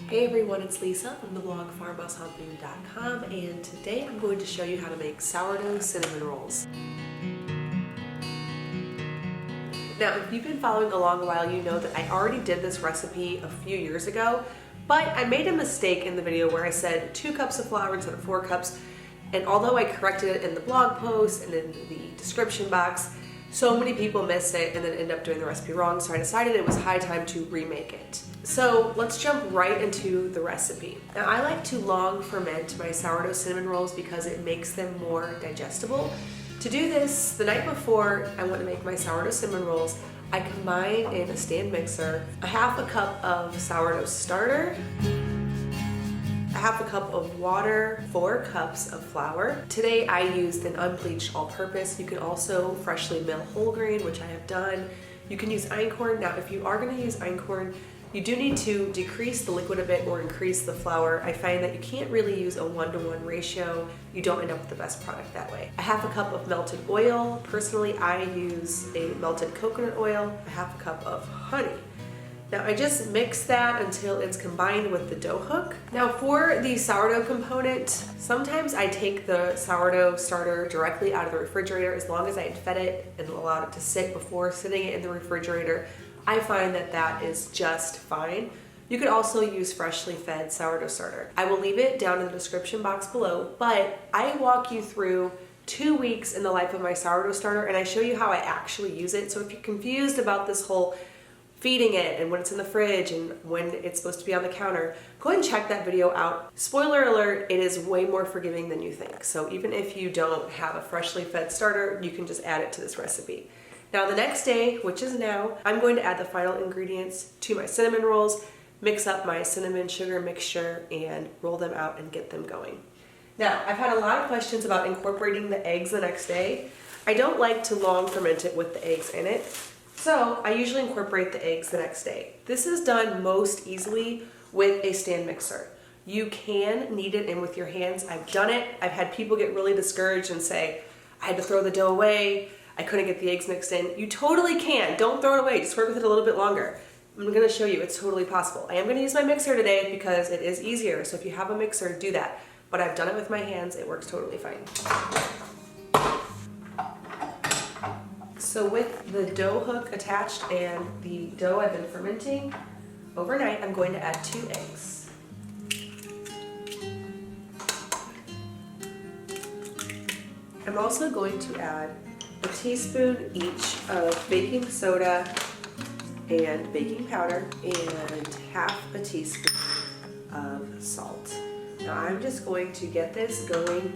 Hey everyone, it's Lisa from the blog farmhousehopping.com, and today I'm going to show you how to make sourdough cinnamon rolls. Now, if you've been following along a while, you know that I already did this recipe a few years ago, but I made a mistake in the video where I said 2 cups of flour instead of 4 cups, and although I corrected it in the blog post and in the description box, so many people missed it and then end up doing the recipe wrong, so I decided it was high time to remake it. So let's jump right into the recipe. Now, I like to long ferment my sourdough cinnamon rolls because it makes them more digestible. To do this, the night before I want to make my sourdough cinnamon rolls, I combine in a stand mixer a half a cup of sourdough starter, a half a cup of water, 4 cups of flour. Today I used an unbleached all-purpose. You can also freshly mill whole grain, which I have done. You can use einkorn. Now, if you are going to use einkorn, you do need to decrease the liquid a bit or increase the flour. I find that you can't really use a 1-to-1 ratio. You don't end up with the best product that way. A half a cup of melted oil. Personally, I use a melted coconut oil, a half a cup of honey. Now, I just mix that until it's combined with the dough hook. Now, for the sourdough component, sometimes I take the sourdough starter directly out of the refrigerator. As long as I had fed it and allowed it to sit before sitting it in the refrigerator, I find that that is just fine. You could also use freshly fed sourdough starter. I will leave it down in the description box below, but I walk you through 2 weeks in the life of my sourdough starter, and I show you how I actually use it. So if you're confused about this whole feeding it and when it's in the fridge and when it's supposed to be on the counter, go ahead and check that video out. Spoiler alert, it is way more forgiving than you think. So even if you don't have a freshly fed starter, you can just add it to this recipe. Now, the next day, which is now, I'm going to add the final ingredients to my cinnamon rolls, mix up my cinnamon sugar mixture, and roll them out and get them going. Now, I've had a lot of questions about incorporating the eggs the next day. I don't like to long ferment it with the eggs in it, so I usually incorporate the eggs the next day. This is done most easily with a stand mixer. You can knead it in with your hands. I've done it. I've had people get really discouraged and say, I had to throw the dough away, I couldn't get the eggs mixed in. You totally can. Don't throw it away. Just work with it a little bit longer. I'm going to show you it's totally possible. I am going to use my mixer today because it is easier. So if you have a mixer, do that. But I've done it with my hands. It works totally fine. So with the dough hook attached and the dough I've been fermenting overnight, I'm going to add 2 eggs. I'm also going to add a teaspoon each of baking soda and baking powder and half a teaspoon of salt. Now I'm just going to get this going.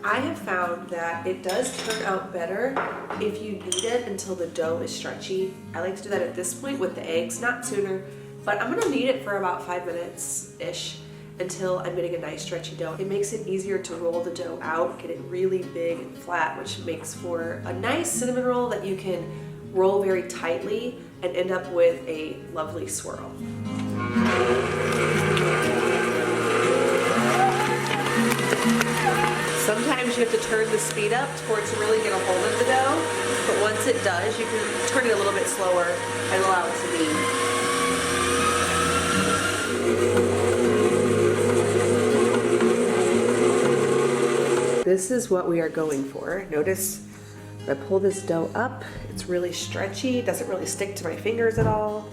I have found that it does turn out better if you knead it until the dough is stretchy. I like to do that at this point with the eggs, not sooner, but I'm gonna knead it for about 5 minutes-ish until I'm getting a nice stretchy dough. It makes it easier to roll the dough out, get it really big and flat, which makes for a nice cinnamon roll that you can roll very tightly and end up with a lovely swirl. Sometimes you have to turn the speed up for it to really get a hold of the dough, but once it does, you can turn it a little bit slower and allow it to knead. This is what we are going for. Notice if I pull this dough up, it's really stretchy. It doesn't really stick to my fingers at all.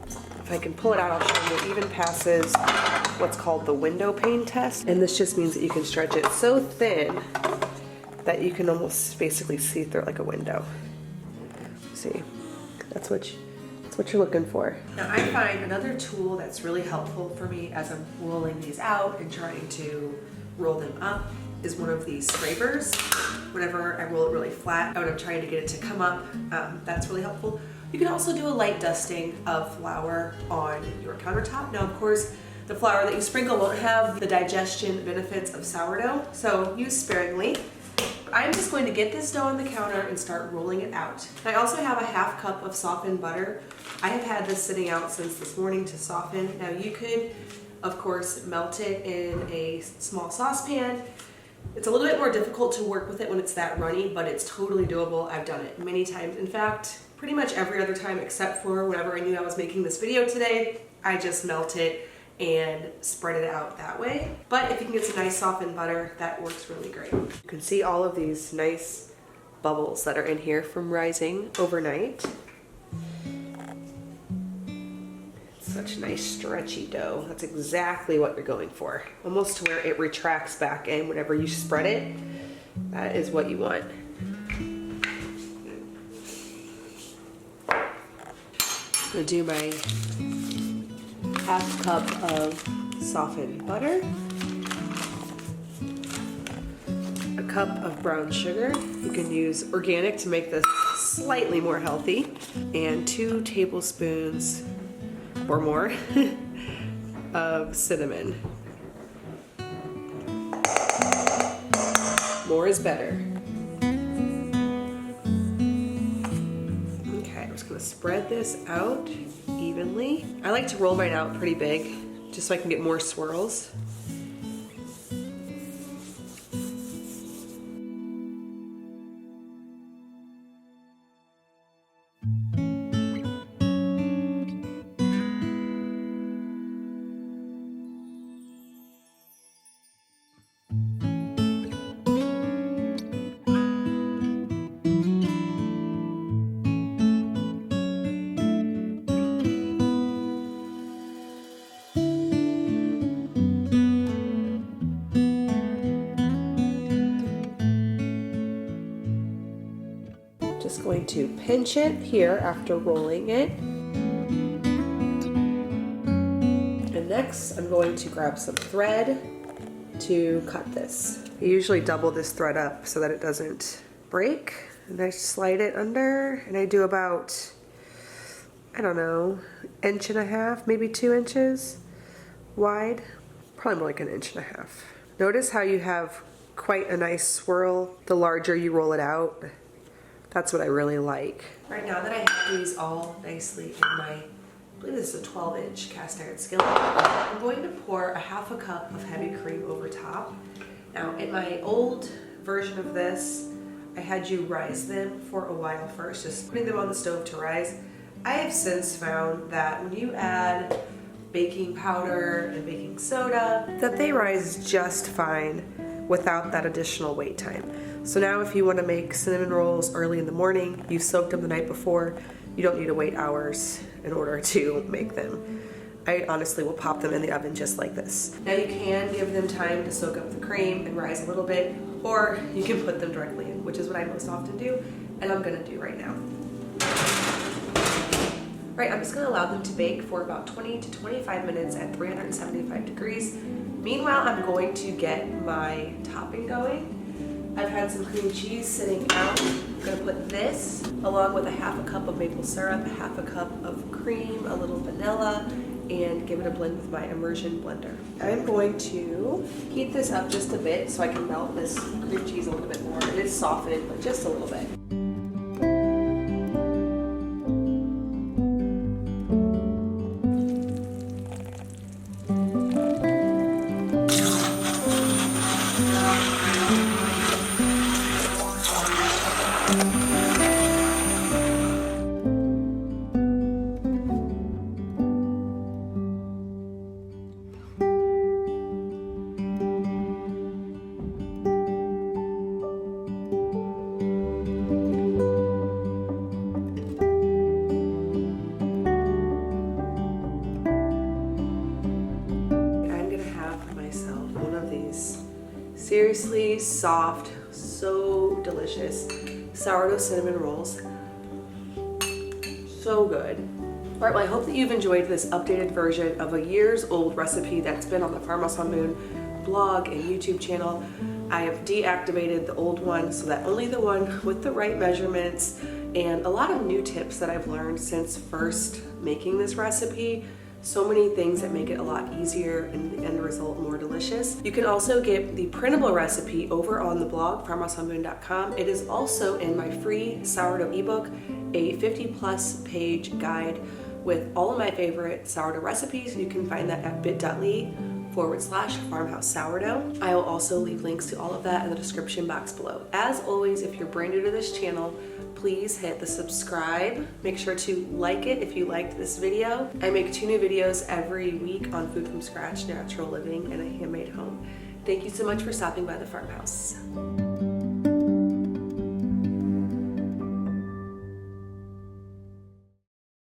If I can pull it out, I'll show you. It even passes what's called the window pane test. And this just means that you can stretch it so thin that you can almost basically see through it like a window. See, that's what you're looking for. Now, I find another tool that's really helpful for me as I'm rolling these out and trying to roll them up is one of these scrapers. Whenever I roll it really flat, when I'm trying to get it to come up, that's really helpful. You can also do a light dusting of flour on your countertop. Now, of course, the flour that you sprinkle won't have the digestion benefits of sourdough, so use sparingly. I'm just going to get this dough on the counter and start rolling it out. I also have a half cup of softened butter. I have had this sitting out since this morning to soften. Now, you could, of course, melt it in a small saucepan. It's a little bit more difficult to work with it when it's that runny, but it's totally doable. I've done it many times. In fact, pretty much every other time except for whenever I knew I was making this video today. I just melt it and spread it out that way. But if you can get some nice softened butter, that works really great. You can see all of these nice bubbles that are in here from rising overnight. Such nice stretchy dough. That's exactly what you're going for. Almost to where it retracts back in whenever you spread it. That is what you want. I'm gonna do my half cup of softened butter, a cup of brown sugar. You can use organic to make this slightly more healthy, and 2 tablespoons or more of cinnamon. More is better. Okay, I'm just gonna spread this out evenly. I like to roll mine out pretty big, just so I can get more swirls. Just going to pinch it here after rolling it. And next I'm going to grab some thread to cut this. I usually double this thread up so that it doesn't break. And I slide it under, and I do about, I don't know, 1.5 inches, maybe 2 inches wide. Probably more like 1.5 inches. Notice how you have quite a nice swirl the larger you roll it out. That's what I really like. Right now that I have these all nicely in my, I believe this is a 12-inch cast iron skillet, I'm going to pour 1/2 cup of heavy cream over top. Now, in my old version of this, I had you rise them for a while first, just putting them on the stove to rise. I have since found that when you add baking powder and baking soda, that they rise just fine without that additional wait time. So now if you want to make cinnamon rolls early in the morning, you've soaked them the night before, you don't need to wait hours in order to make them. I honestly will pop them in the oven just like this. Now you can give them time to soak up the cream and rise a little bit, or you can put them directly in, which is what I most often do, and I'm gonna do right now. Right, I'm just gonna allow them to bake for about 20 to 25 minutes at 375 degrees. Meanwhile, I'm going to get my topping going. I've had some cream cheese sitting out. I'm gonna put this along with 1/2 cup of maple syrup, 1/2 cup of cream, a little vanilla, and give it a blend with my immersion blender. I'm going to heat this up just a bit so I can melt this cream cheese a little bit more. It is softened, but just a little bit. Seriously soft, so delicious sourdough cinnamon rolls. So good. All right, well, I hope that you've enjoyed this updated version of a years old recipe that's been on the Farmhouse on Moon blog and YouTube channel. I have deactivated the old one so that only the one with the right measurements and a lot of new tips that I've learned since first making this recipe. So many things that make it a lot easier and the end result more delicious. You can also get the printable recipe over on the blog, farmhouseonmoon.com. It is also in my free sourdough ebook, a 50+ page guide with all of my favorite sourdough recipes. You can find that at bit.ly/farmhouse sourdough. I will also leave links to all of that in the description box below. As always, if you're brand new to this channel, please hit the subscribe. Make sure to like it if you liked this video. I make 2 new videos every week on food from scratch, natural living, and a handmade home. Thank you so much for stopping by the farmhouse.